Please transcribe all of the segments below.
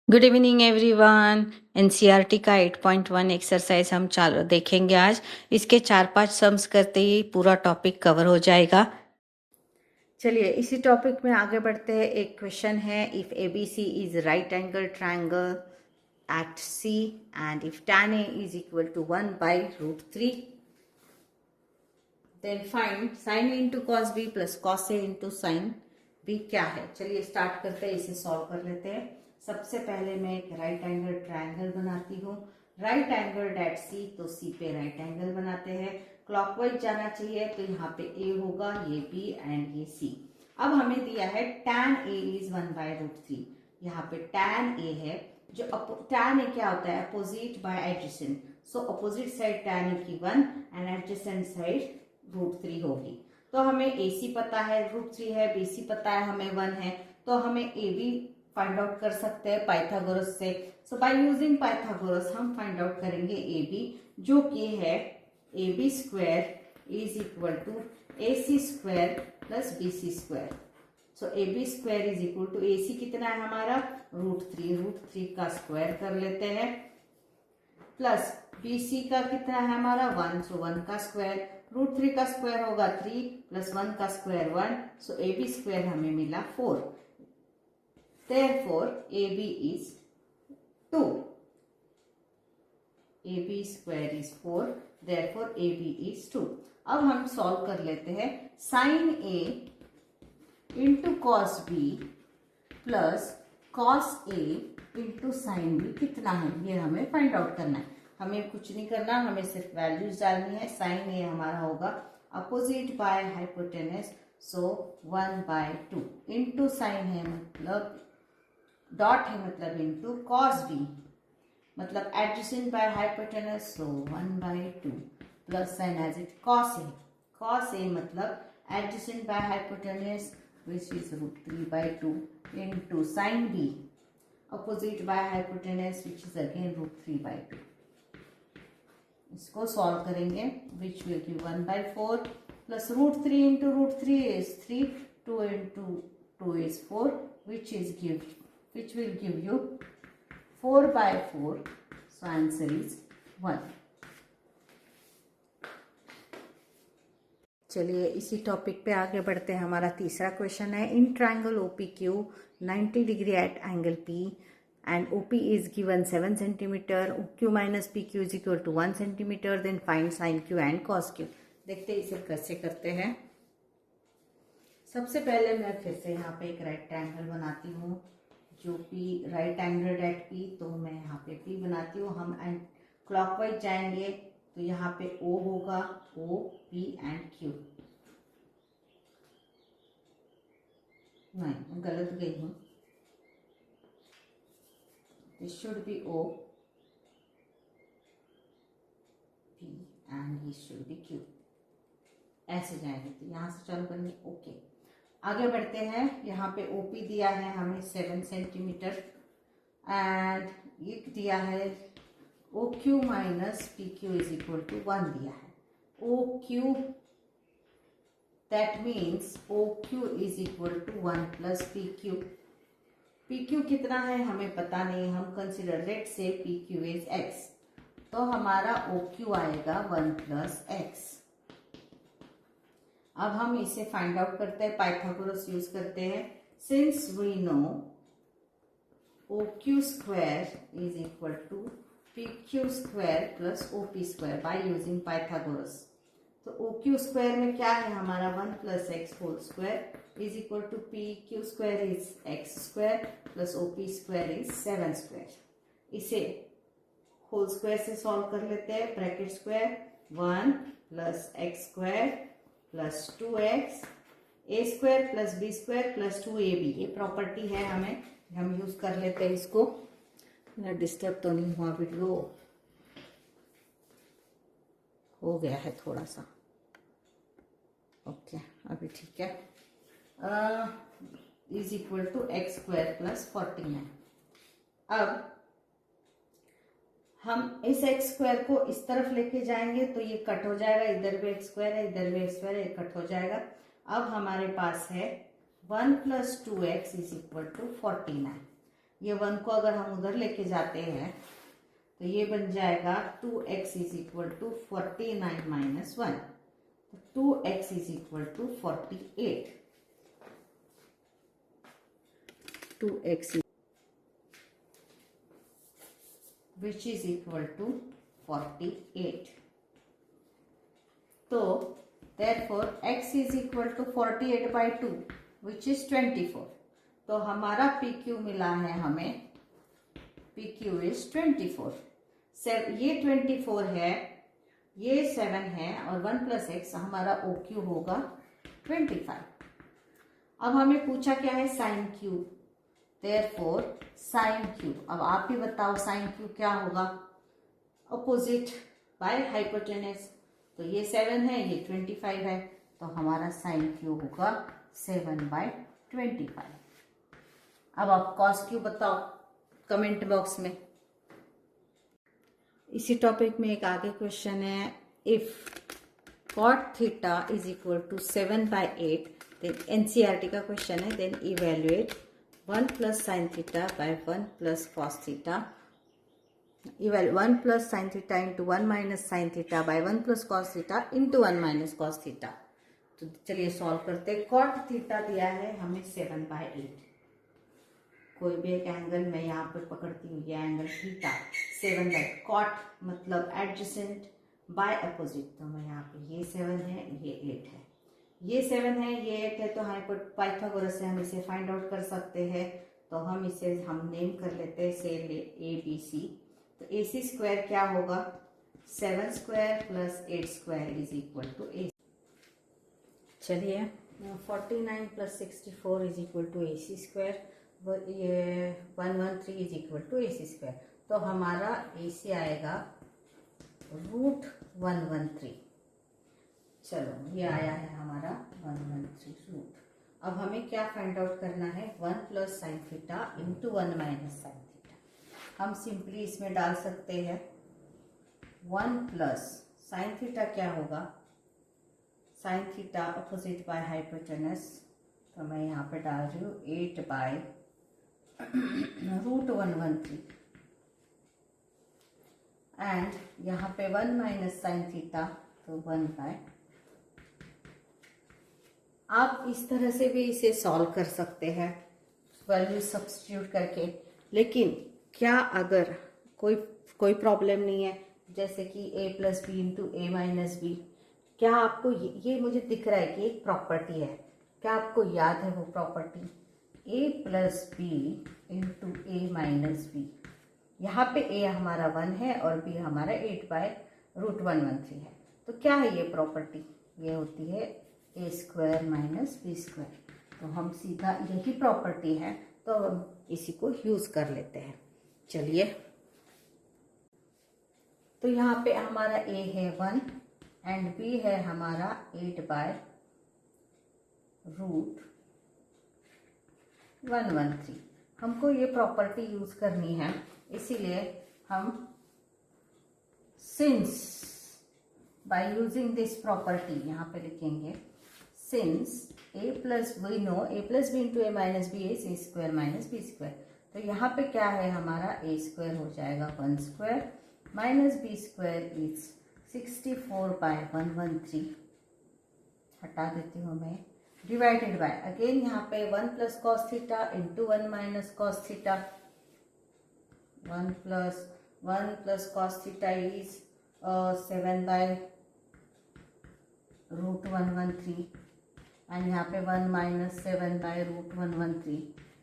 Good evening everyone. NCERT का 8.1 exercise हम चालू देखेंगे आज। इसके 4-5 सम्स करते ही पूरा टॉपिक कवर हो जाएगा। चलिए इसी टॉपिक में आगे बढ़ते हैं। एक क्वेश्चन है, if A B C is right angle triangle at C and if tan A is equal to 1/√3 then find sin A into cos B plus cos A into sine B क्या है। चलिए start करते हैं, इसे solve कर लेते हैं। सबसे पहले मैं एक राइट एंगल ट्राइंगल बनाती हूँ। राइट एंगल एट सी, तो सी पे राइट एंगल बनाते हैं। क्लॉकवाइज जाना चाहिए, तो यहाँ पे ए होगा, ये बी एंड ये सी। अब हमें दिया है tan A इज 1/√3। यहाँ पे tan A है, जो tan A क्या होता है, opposite bye adjacent. So opposite side tan A की 1 एंड एडजेसेंट साइड √3 होगी। तो हमें AC पता है √3 है, BC पता है हमें 1 है, तो हमें AB फाइंड आउट कर सकते हैं पाइथागोरस से। सो बाय यूजिंग पाइथागोरस हम फाइंड आउट करेंगे AB, जो कि है AB square is equal to AC square plus BC square. So AB square is equal to AC कितना है हमारा √3 का स्क्वायर कर लेते हैं, प्लस BC का कितना है हमारा 1, सो 1 का स्क्वायर। √3 का स्क्वायर होगा 3 प्लस 1 का स्क्वायर 1, सो AB स्क्वायर हमें मिला 4। Therefore, AB is 2. AB square is 4. Therefore, AB is 2. अब हम सॉल्व कर लेते हैं। sin A into cos B plus cos A into sine B कितना है, ये हमें फाइंड आउट करना है। हमें कुछ नहीं करना, हमें सिर्फ वैल्यूज डालनी है। sin A हमारा होगा opposite by hypotenuse, so 1/2 into sine है मतलब डॉट है मतलब इंटू कॉस बी मतलब adjacent by hypotenuse, so 1/2 plus sine as it cos A मतलब adjacent by hypotenuse which is √3/2 into sine B opposite by hypotenuse which is again √3/2। इसको solve करेंगे, which will give 1/4 plus √3 into √3 is 3, 2 into 2 is 4 which will give you 4/4, so answer is 1। चलिए इसी topic पे आगे बढ़ते हैं। हमारा तीसरा क्वेश्चन है, in triangle OPQ 90 degree at angle P and OP is given 7 centimeter, OQ minus PQ is equal to 1 centimeter, then find sin Q and cos Q। देखते हैं इसे कैसे करते हैं। सबसे पहले मैं फिर से यहाँ पे एक राइट ट्राइंगल बनाती हूँ, जो P right angle at P, तो मैं यहाँ पे P बनाती हूँ। हम क्लॉकवाइज जाएंगे, तो यहाँ पे O होगा, O P एंड Q। नहीं, मैं गलत गई हूँ, this should be O P and this should be Q। ऐसे जाएंगे, तो यहाँ से चालू करेंगे। ओके, आगे बढ़ते हैं। यहाँ पे OP दिया है हमें 7 सेंटीमीटर एंड ये दिया है OQ minus PQ is equal to 1 दिया है। OQ that means OQ is equal to 1 plus PQ। PQ कितना है हमें पता नहीं, हम consider let say PQ is X, तो हमारा OQ आएगा 1 प्लस X। अब हम इसे फाइंड आउट करते हैं, पाइथागोरस यूज करते हैं। Since we know OQ square is equal to PQ square plus OP square by using Pythagoras, तो OQ स्क्वायर में क्या है हमारा 1 plus x whole square is equal to PQ square is x square plus OP square is 7 square. इसे whole square से solve कर लेते हैं। Bracket square 1 plus x square plus 2x a square plus b square plus 2ab, ये property है हमें, हम use कर लेते हैं इसको। मेरा डिस्टर्ब तो नहीं हुआ वीडियो, हो गया है थोड़ा सा। ओके, अभी ठीक है। Is equal to x square plus 14 है। अब हम इस x स्क्वायर को इस तरफ लेके जाएंगे, तो ये कट हो जाएगा, इधर भी x स्क्वायर है, इधर भी x स्क्वायर है, ये कट हो जाएगा। अब हमारे पास है 1 plus 2x is equal to 14 है। ये 1 को अगर हम उधर लेके जाते हैं तो ये बन जाएगा 2x is equal to 49 minus 1, तो 2x is equal to 48, 2x which is equal to 48. तो therefore x is equal to 48 by 2 which is 24. तो हमारा PQ मिला है हमें, PQ is 24. ये 24 है, ये 7 है और 1 प्लस एक्स हमारा OQ होगा 25. अब हमें पूछा क्या है sine Q, therefore sine Q. अब आप भी बताओ साइन Q क्या होगा, अपोजिट बाय हाइपोटेनस. तो ये 7 है, ये 25 है, तो हमारा साइन Q होगा 7/25. अब आप कॉस Q बताओ कमेंट बॉक्स में. इसी टॉपिक में एक आगे क्वेश्चन है, if cot theta is equal to 7/8, then NCERT का क्वेश्चन है, then evaluate 1 plus sine theta by 1 plus cos theta. 1 plus sine theta into 1 minus sine theta by 1 plus cos theta into 1 minus cos theta. तो चलिए solve करते हैं. Cot theta दिया है हमें 7/8. कोई भी एक एंगल मैं यहाँ पे पकड़ती हूँ, ये एंगल थीटा 7 कॉट मतलब एडजेसेंट बाय अपोजिट. तो मैं यहाँ पे ये 7 है, ये 8 है, ये 7 है, ये 8 है, तो पाइथागोरस से हम इसे फाइंड आउट कर सकते हैं. तो हम इसे नेम कर लेते हैं, से ABC. तो AC स्क्वायर क्या होगा, 7 square plus 8 square is equal to AC. चलिए 49 plus 64 is equal to AC square, ये 113 is equal to AC square. तो हमारा AC आएगा √113. चलो ये आया है हमारा 113 रूट. अब हमें क्या फाइंड आउट करना है, 1 plus sine theta into 1 minus sine theta. हम सिंपली इसमें डाल सकते हैं 1 प्लस साइन थीटा क्या होगा, sine theta opposite by hypotenuse. तो मैं यहाँ पे डाल रही हूँ 8/√113 एंड यहाँ पे 1 माइनस साइन थीटा, तो 1/. आप इस तरह से भी इसे सॉल्व कर सकते हैं वैल्यू सब्स्टिट्यूट करके. लेकिन क्या अगर कोई प्रॉब्लम नहीं है, जैसे कि a plus B into A minus B, क्या आपको ये मुझे दिख रहा है कि एक प्रॉपर्टी है, क्या आपको याद है वो property, a plus B into A minus B. यहाँ पे a हमारा 1 है और b हमारा 8/√113 है. तो क्या है ये प्रॉपर्टी, ये होती है a square minus B square. तो हम सीधा यही प्रॉपर्टी है, तो हम इसी को यूज कर लेते हैं. चलिए तो यहाँ पे हमारा a है 1 एंड b है हमारा 8/√113. हमको ये प्रॉपर्टी यूज करनी है, इसीलिए हम since by using this property यहाँ पे लिखेंगे, since a plus we know a plus B into A minus B is a square minus B square. तो यहाँ पे क्या है हमारा a स्क्वायर हो जाएगा 1 square minus B square is 64/113. हटा देती हूँ मैं, डिवाइडेड बाय अगेन यहाँ पे 1 plus cos theta into 1 minus cos theta. 1 plus cos theta is 7/√113 and यहाँ पे 1 माइनस 7/√113.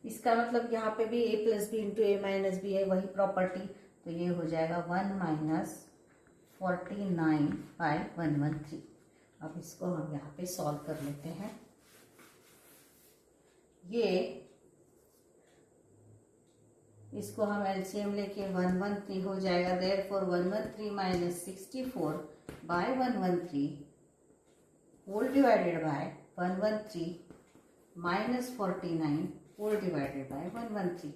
इसका मतलब यहाँ पे भी a plus B into A minus B है, वही प्रॉपर्टी. तो ये हो जाएगा 1 माइनस 49/113. अब इसको हम यहाँ पे सॉल्व कर लेते हैं. ये इसको हम एलसीएम लेके 113 हो जाएगा. Therefore 113 minus 64/113 whole divided by 113 minus 49 whole divided by 113.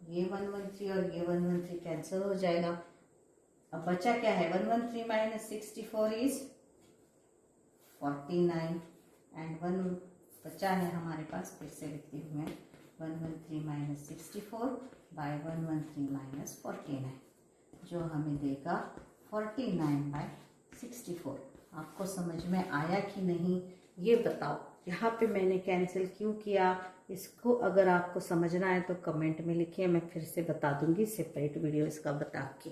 ये 113 और ये 113 कैंसिल हो जाएगा. अब बचा क्या है, 113 माइनस 64 इज 49 एंड 1 बचा है हमारे पास. फिर से लिखती हूँ मैं 113 माइनस 64, बाय 113 माइनस 49, जो हमें देगा 49/64। आपको समझ में आया कि नहीं ये बताओ। यहाँ पे मैंने कैंसिल क्यों किया, इसको अगर आपको समझना है तो कमेंट में लिखिए, मैं फिर से बता दूंगी सेपरेट वीडियो इसका बता के।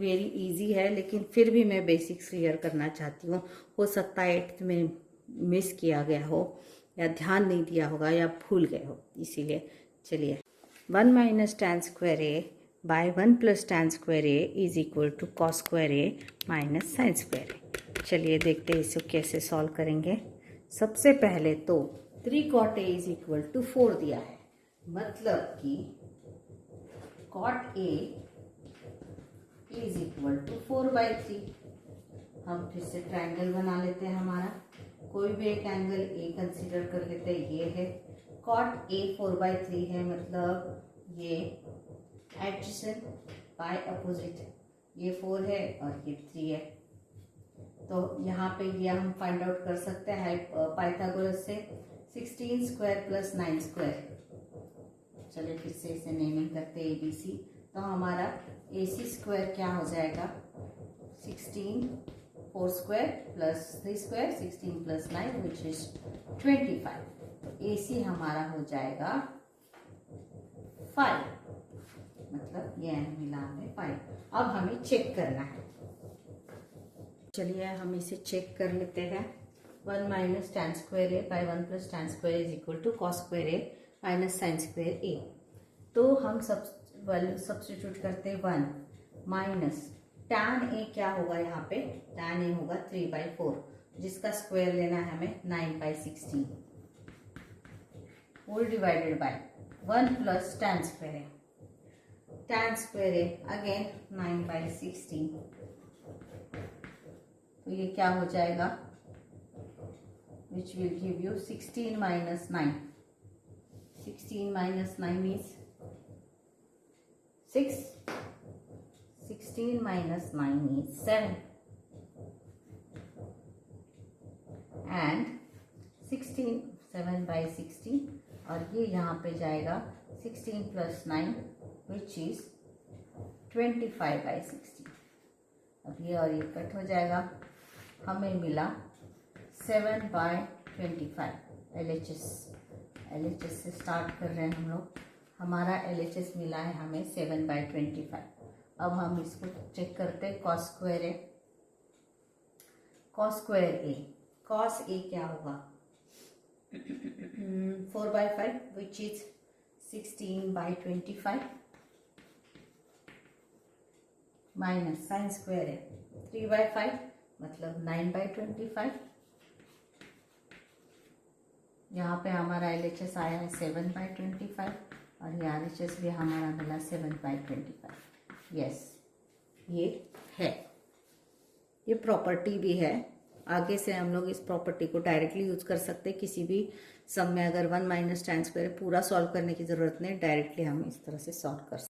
वेरी इजी है, लेकिन फिर भी मैं बेसिक्स क्लियर करना चाहती हूँ। हो सकता है 8th में मिस किया गया हो, या ध्यान नहीं दिया होगा, या भूल गए हो, इसीलिए। चलिए 1 minus tan square A by 1 plus tan square A is equal to cos square A minus sine square A. चलिए देखते हैं इसे कैसे सॉल्व करेंगे। सबसे पहले तो 3 cot a is equal to 4 दिया है, मतलब कि cot a is equal to 4/3। हम फिर से ट्रायंगल बना लेते हैं हमारा, कोई भी एक एंगल ए कंसीडर कर लेते हैं। ये है cot a 4/3 है, मतलब ये एडजेसेंट बाय अपोजिट, ये 4 है और ये 3 है। तो यहाँ पे ये हम फाइंड आउट कर सकते हैं पाइथागोरस से, 16 स्क्वायर प्लस 9 स्क्वायर। चलिए फिर से इसे नेमिंग करते हैं ABC। तो हमारा AC स्क्वायर क्या हो जाएगा, 16 4 square plus 3 square, 16 plus 9 which is 25। तो AC हमारा हो जाएगा 5, मतलब ये मिला हमें 5। अब हमें चेक करना है, चलिए हम इसे चेक कर लेते हैं। 1 minus tan square A by 1 plus tan square is equal to cos square A minus sine square A. तो हम सब वैल्यू सब्स्टिट्यूट करते हैं। 1 माइनस tan ए क्या होगा, यहाँ पे tan ए होगा 3/4, जिसका स्क्वायर लेना है हमें 9/16, whole divided by 1 plus tan square A, tan square A again 9/16। तो ये क्या हो जाएगा, which will give you 16 minus 9। 16 minus 9 is 6, 16 minus 9 is 7, and 16 7/16, और ये यहाँ पे जाएगा 16 प्लस 9 विच इज 25/16। अब ये और ये कट हो जाएगा, हमें मिला 7/25। LHS से स्टार्ट कर रहे हैं हम लोग। हमारा LHS मिला है हमें 7/25। अब हम इसको चेक करते हैं। Cos square A, cos square A, cos A क्या होगा 4/5 which is 16/25 minus sine square है 3/5, मतलब 9/25। यहाँ पे हमारा LHS आया है 7/25, और ये RHS भी हमारा मिला 7/25। यस, ये है, ये प्रॉपर्टी भी है। आगे से हम लोग इस प्रॉपर्टी को डायरेक्टली यूज कर सकते हैं किसी भी सम में। अगर 1 माइनस tan स्क्वायर पूरा सॉल्व करने की जरूरत नहीं, डायरेक्टली हम इस तरह से सॉल्व कर सकते हैं।